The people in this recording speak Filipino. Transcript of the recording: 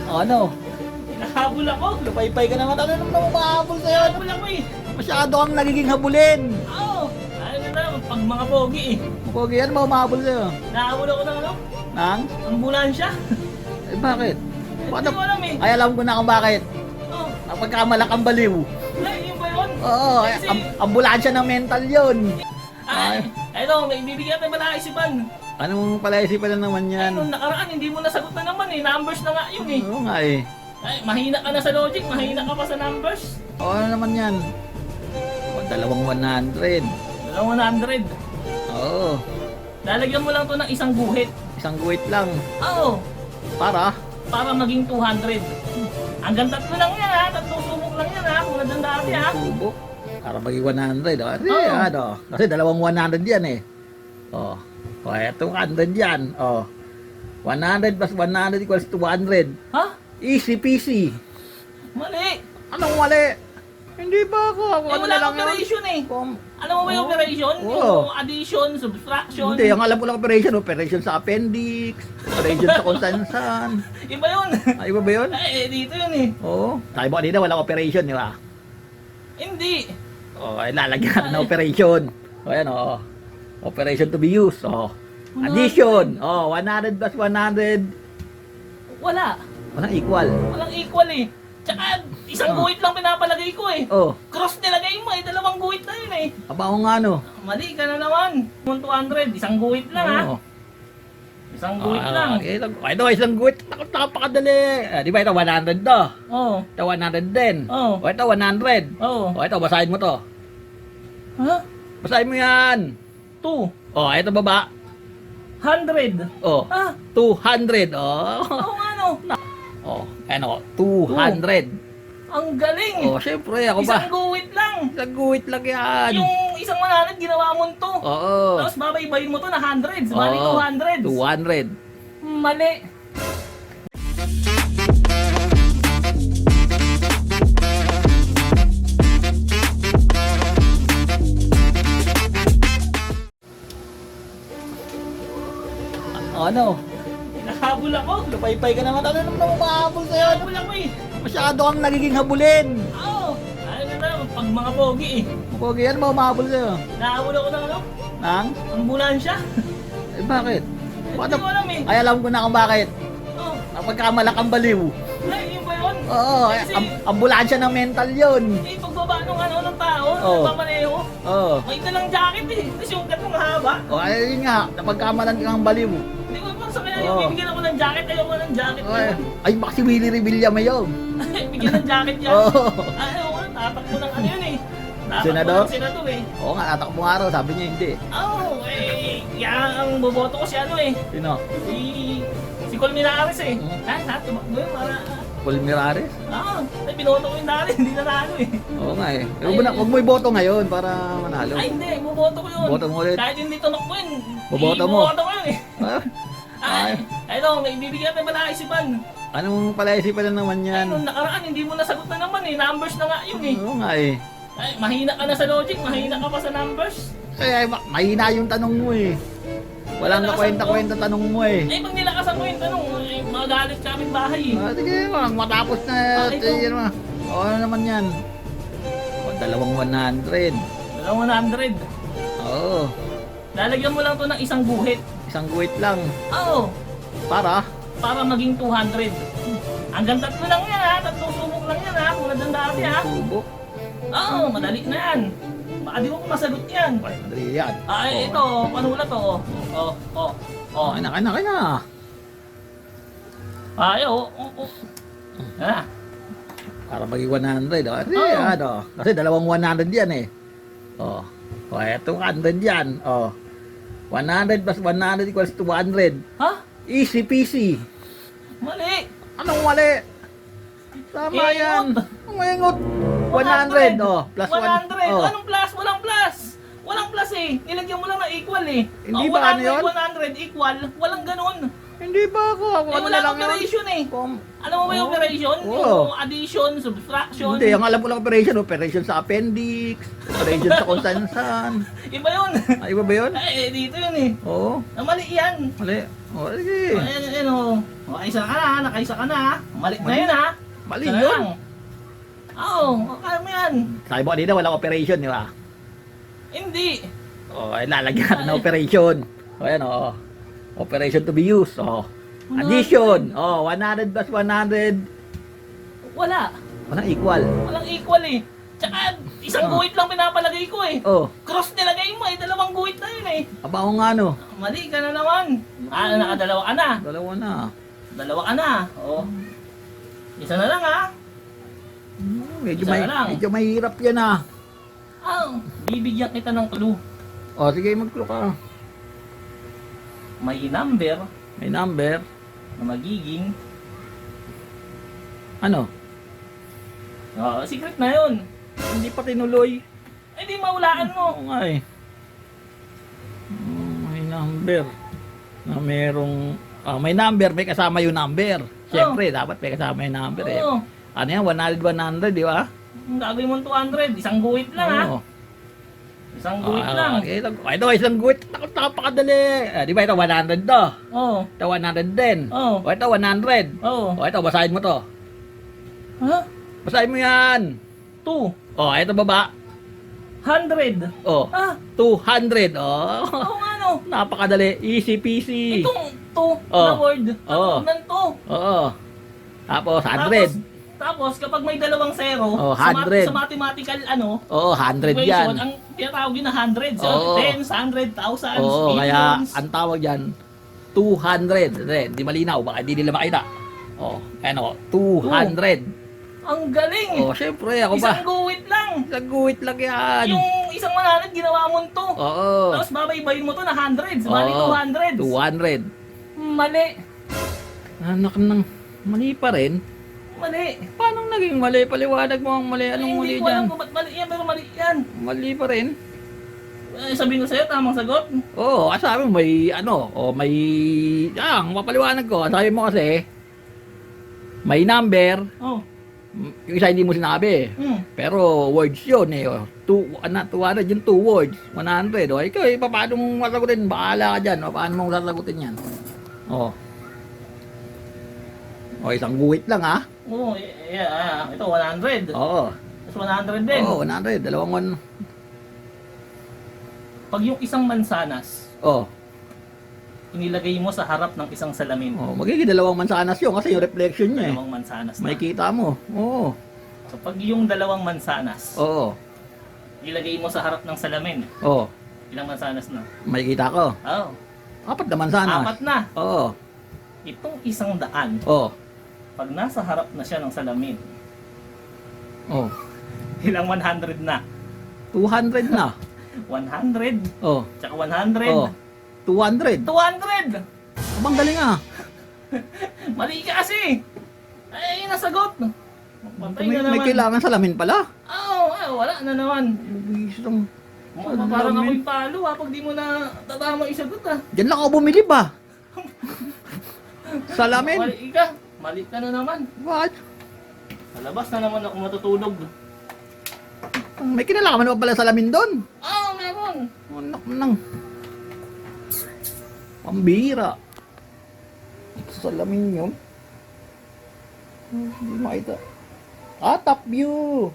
Ano? Hinahabol ako. Lupay-pay ka naman. Ano naman mahabol sa'yo? Hinahabol ako eh. Masyado kang nagiging habulin. Oo. Ano na, pag mga pogi eh. Pogi yan ba mahabol sa'yo? Nahabol ako ng ano? Nang? Ambulansya. Eh bakit? Hindi ko alam eh. Ay alam ko na kung bakit. Oo. Napagkamalak ang baliw. Ay, yun ba yun? Oo, Kasi, ambulansya ng mental yun. eto, may bibigyan tayo pala isipan. Anong palaisipan na naman Ay, yan? nung nakaraan, hindi mo nasagot na naman eh. Numbers na nga yun eh. Oo nga eh. Ay, mahina ka na sa logic, mahina ka pa sa numbers. O ano naman yan? O, 200. 100. Oo. Lalagyan mo lang to ng isang guhit. Isang guhit lang. Oo. Para? Para maging 200. Hanggang tatlo lang yan ha. Tatlong subok lang yan ha. Kung nandiyan dati ha. Subok. Para maging 100. O, kasi, Oo. ano, kasi 100 yan eh. O, etong 100 yan. O, 100 plus 100 equals 200. Ha? Easy peasy. Mali. Anong mali? Hindi ba ako? Eh, Ano wala na lang kang operation eh. yun? Alam mo ba yung Oo. operation? Oo. Yung addition, subtraction. Hindi, ang alam ko lang operation sa appendix, operation sa kung saan. Iba yun. Ay, iba ba yun? Eh, dito yun eh. Oo. Tayo ba kanina, walang operation, di ba? Hindi. O, ay lalagyan natin ng operation. O, yan, o. Operation to be used. O. Addition. O, 100 plus 100. Wala. Walang equal. Walang equal eh. Tsaka, isang Oo. guhit lang pinapalagay ko eh. O, Cross nilagay mo eh. Dalawang guhit na yun eh. aba ko nga, no? Mali ka na naman. 200. Isang guhit lang ha. Oo. Isang guhit lang. Ito, isang guhit. Napakadali. Di ba ito, 100 to? Oo. Ito, 100 din. Oo. O, ito, 100. Oo. O, ito, basahin mo to. Ha? Basahin mo yan. 2. O, ito baba. 100. O, Ah, 200. O, oo nga no. o, ano, 200. Ang galing. O, syempre, ako ba? Isang guhit lang. Isang guhit lang yan. Yung isang 100 ginawa mo to. Oo. Tapos babaybayin mo to na hundreds. Bali Oo. 200. 200. Mali. Ano? Hinahabol ako. Lupay-pay ka naman. Ano naman mahabol sa'yo? Hinahabol ako eh. Masyado kang nagiging habulin. Oo. Ano na, pag mga pogi eh. Pogi yan ba mahabol sa'yo? Nahabol ako ng ano? Nang? Ambulansya. Eh bakit? Hindi ko alam eh. Ay alam ko na kung bakit. Oo. Napagkamalak ang baliw. Ay, yun ba yun? Oo. Kasi, Ambulansya ng mental yun. eh, pagbaba nung ano ng tao, Oo. nagpamaneho, Oo. may dalang jacket eh. Tapos yung gat mong haba. O ayun nga. Napagkamalan kang baliw. Hindi ko pa sa kanya yung Oo. bibigyan ako ng jacket. Ayoko ng jacket. Ay baka si Willie Revilla mayong. Bigyan ng jacket yan. Oo. Ay, oo, tatakbo ng ano yun eh. Tatakbo Senador? ng senador eh. Oo nga, tatakbo nga raw. Sabi niya hindi. Oo, eh, yan ang boboto ko si ano eh. Sino? Si Colmenares eh. Ha? Tumakbo yun para... Paul Mirares? Ay, binoto ko yung dati, hindi na nalo eh. Oo nga eh. Huwag mo iboto ngayon para manalo. Ay, hindi, boboto ko yun. Boto mo ulit. Kahit hindi tunok mo yun. Boboto mo? Boboto ko yun eh. Ha? Ay, ito, may bibigyan tayo pala isipan. Anong palaisipan na naman Ay, yan? nung nakaraan, hindi mo nasagot na naman eh. Numbers na nga yun eh. Oo nga eh. Ay, mahina ka na sa logic, mahina ka pa sa numbers. Kaya mahina yung tanong mo eh. Walang kakwenta-kwenta tanong mo eh. Eh, pag nilakasan ko yung tanong, eh, magalit sa aming bahay eh. Sige, matapos na. ito. O ano naman yan? O, 100. 100. Oo. Lalagyan mo lang to ng isang guhit. Isang guhit lang. Oo. Para? Para maging 200. Hanggang tatlo lang yan ha. Tatlong subok lang yan ha. Kung nandiyan dati ha. Subok. Oo, madali na yan. Baka di mo ko masagot yan. Madali yan. Ay, ito. Panulat to. Oh. Kaya na. Ay, oh. Ha? Para maging 100. O, Oo. ano. Kasi 100 yan eh. O, etong 100 yan. O, 100 plus 100 equals 200. Ha? Easy peasy. Mali. Anong mali? Tama Ingot. yan. Ang ingot. 100. O, plus 100. 1. O, Anong plus? Walang plus. Walang plus eh. Nilagyan mo lang na equal eh. Hindi ba ano yun? 100 equal. Walang ganun. Hindi ba ako? Ako Eh, ano wala na lang akong yun? operation eh. Kung- Alam mo ba yung Oo. operation? Oo. Yung addition, subtraction. Hindi, ang alam ko lang operation sa appendix, operation sa kung saan. Iba yun. Ay, iba ba yun? Eh, dito yun eh. Oo. Mali yan. Mali. O, sige. Ayan o. Nakaisa ka na, nakaisa ka na. Mali na Mali. yun ha. Mali Isa na yun. lang. Oo, kaya mo yan. Sabi mo kanina, walang operation, di ba? Hindi. O, ay, lalagyan natin ng operation. O, ayan o. Operation to be used. O. Addition. O, 100 plus 100. Wala. Walang equal. Walang equal eh. Tsaka isang Oh. guhit lang pinapalagay ko eh. O, Cross nilagay mo eh, dalawang guhit na yun eh. aba ko nga no. Mali ka na naman. Nakadalawa ka na. Dalawa na. Dalawa ka na. Oo. Isa na lang ha. Isa na lang. Medyo mahirap yan ah. Bibigyan kita ng clue. O, sige, mag-clue ka. May number May number. na magiging Ano? secret na yun. Hindi pa tinuloy. Eh di maulaan mo. Oo nga eh. May number. Na merong... may number, may kasama yung number. Siyempre, dapat may kasama yung number eh. Oo. Ano yan? 100, di ba? Ang gagawin mo 200, isang guhit lang ha. Oo. Isang guhit lang. Ito, isang guhit. Napakadali. Di ba ito 100 to? Oo. Ito 100 din. Oo. O ito 100. Oo. O ito, basahin mo to. Ha? Basahin mo yan. 2. O, ito baba. 100. O, Ah, 200. O, oo nga no. napakadali. Easy peasy. Itong 2 na Oh. word. Oo. Ng 2. Oo. Tapos 100. Tapos kapag may dalawang zero, Oh, sa, 100. sa mathematical ano, Oo, 100 equation, yan. ang tinatawag yun na 100. So, Oo. tens, 100, thousands, Oo, kaya millions. ang tawag dyan, 200. Hindi malinaw, baka hindi nila makita. Oh, ano, 200. Ang galing. Oh, syempre, ako ba? Isang guhit lang. Isang guhit lang yan. Yung isang 100, ginawa mo to. Oo. Tapos babaybayin mo to na hundreds. Bali Oo. 200. 200. Mali. Anak ng mali pa rin. Mali. Paano naging mali? Paliwanag mo ang mali. Anong mali Hindi ko dyan? alam kung ba't mali yan, pero mali yan. Mali pa rin. Sabihin ko sa'yo, tamang sagot. Oo, sabi mo may ano, o may... mapaliwanag ko. Sabi mo kasi, may number. Oh. Yung isa hindi mo sinabi. Pero words yun eh. 200 yung 2 words. 100. O ikaw eh, paano mong sasagutin? Bahala ka dyan. O paano mong sasagutin yan? O. O isang guhit lang ha. Oo, ito 100. Oo. Tapos 100 din. Oo, 100. Dalawang one. Pag yung isang mansanas, O. inilagay mo sa harap ng isang salamin. O, magiging dalawang mansanas yun kasi yung reflection niya eh. Dalawang mansanas na. May kita mo. Oo. So pag yung dalawang mansanas, Oo. ilagay mo sa harap ng salamin, Oo. ilang mansanas na? May kita ko. Oh, 4 na mansanas. 4 na. Oo. Itong 100, Oo. pag nasa harap na siya ng salamin, Oo. ilang 100 na? 200 na. 100, Oo. tsaka 100, Oo. 200. 200! Abang galing ah. Mali ka kasi! Ay, nasagot! Patay May, na may naman. kailangan salamin pala. Oo, wala na naman. Isang... Parang ako'y palo ha, pag di mo na tatama isagot ha. Diyan lang ako bumili ba? Salamin? Mali ka. Mali ka na naman. What? Sa labas na naman ako matutulog. May kinalaman pa pala salamin doon. Oo, meron. Anak nang. Pambihira. Salamin yun. Hindi makita. Top view.